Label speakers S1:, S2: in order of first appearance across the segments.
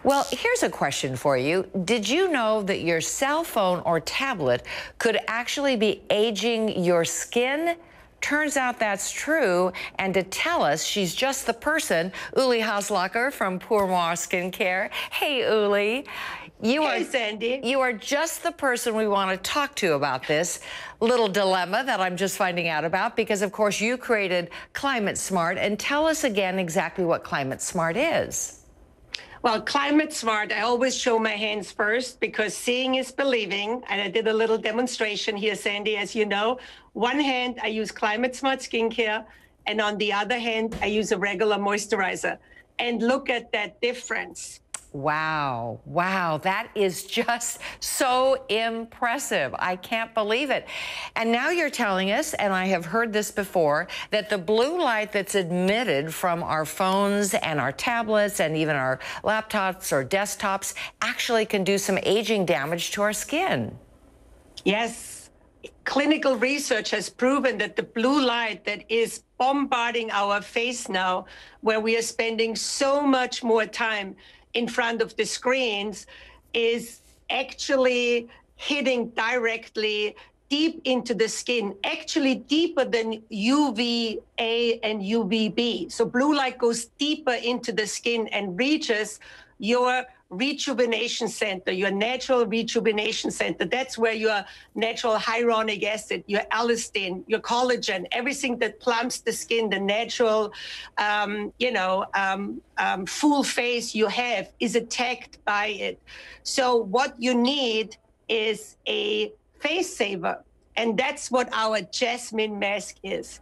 S1: Well, here's a question for you. Did you know that your cell phone or tablet could actually be aging your skin? Turns out that's true, and to tell us, she's just the person, Uli Haslacher from Pour Moi Skincare. Hey, Uli.
S2: Hey, Sandy.
S1: You are just the person we want to talk to about this little dilemma that I'm just finding out about, because, of course, you created Climate Smart. And tell us again exactly what Climate Smart is.
S2: Well, Climate Smart, I always show my hands first because seeing is believing. And I did a little demonstration here, Sandy, as you know. One hand, I use Climate Smart skincare, and on the other hand, I use a regular moisturizer. And look at that difference.
S1: Wow. Wow. That is just so impressive. I can't believe it. And now you're telling us, and I have heard this before, that the blue light that's emitted from our phones and our tablets and even our laptops or desktops actually can do some aging damage to our skin.
S2: Yes. Clinical research has proven that the blue light that is bombarding our face now, where we are spending so much more time in front of the screens, is actually hitting directly deep into the skin, actually deeper than UVA and UVB. So blue light goes deeper into the skin and reaches your rejuvenation center, your natural rejuvenation center. That's where your natural hyaluronic acid, your elastin, your collagen, everything that plumps the skin, the natural, full face you have is attacked by it. So what you need is a face saver. And that's what our Jasmine mask is.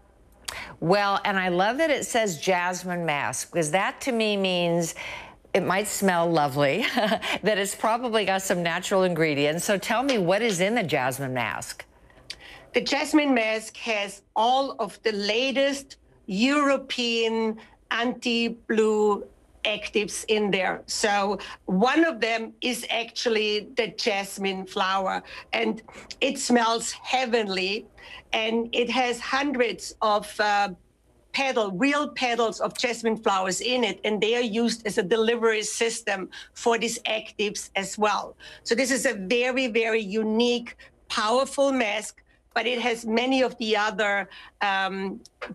S1: Well, and I love that it says Jasmine mask, because that to me means it might smell lovely, that it's probably got some natural ingredients. So tell me, what is in the Jasmine mask?
S2: The Jasmine mask has all of the latest European anti-blue actives in there. So one of them is actually the jasmine flower, and it smells heavenly, and it has hundreds of real petals of jasmine flowers in it, and they are used as a delivery system for these actives as well. So this is a very, very unique, powerful mask, but it has many of the other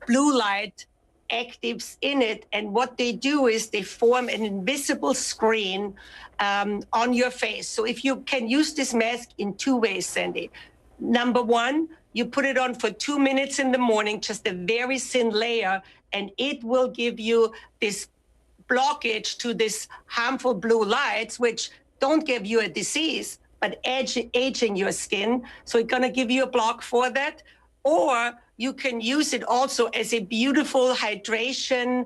S2: blue light actives in it. And what they do is they form an invisible screen on your face. So if you can use this mask in two ways, Sandy. Number one, you put it on for 2 minutes in the morning, just a very thin layer, and it will give you this blockage to this harmful blue lights, which don't give you a disease, but aging your skin. So it's going to give you a block for that. Or you can use it also as a beautiful hydration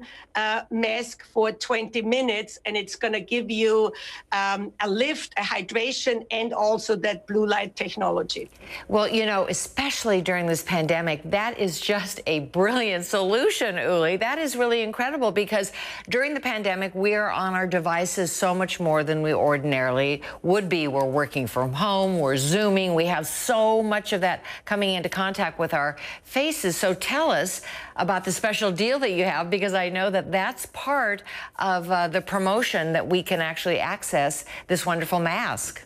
S2: mask for 20 minutes, and it's going to give you a lift, a hydration, and also that blue light technology.
S1: Well, you know, especially during this pandemic, that is just a brilliant solution, Uli. That is really incredible, because during the pandemic, we are on our devices so much more than we ordinarily would be. We're working from home, we're Zooming, we have so much of that coming into contact with our faces. So tell us about the special deal that you have, because I know that that's part of the promotion, that we can actually access this wonderful mask.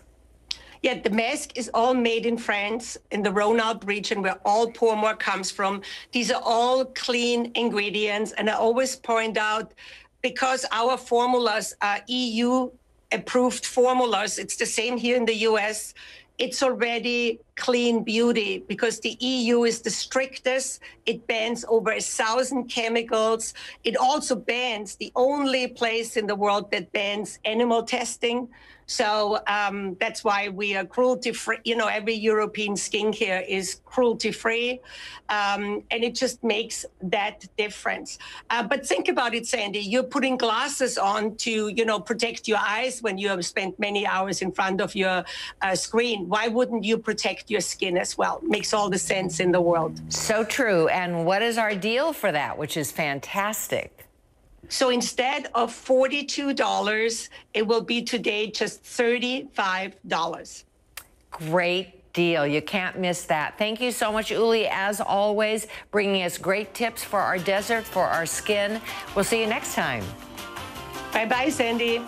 S2: Yeah, the mask is all made in France, in the Rhône-Alpes region, where all Pour Moi comes from. These are all clean ingredients. And I always point out, because our formulas are EU-approved formulas, it's the same here in the US, it's already clean beauty, because the EU is the strictest. It bans over 1,000 chemicals. It also bans, the only place in the world that bans animal testing. So that's why we are cruelty-free. You know, every European skincare is cruelty-free, and it just makes that difference. But think about it, Sandy. You're putting glasses on to, protect your eyes when you have spent many hours in front of your screen. Why wouldn't you protect your skin as well? Makes all the sense in the world.
S1: So true. And what is our deal for that, which is fantastic?
S2: So instead of $42, it will be today just $35.
S1: Great deal. You can't miss that. Thank you so much, Uli, as always, bringing us great tips for our desert, for our skin. We'll see you next time.
S2: Bye-bye, Sandy.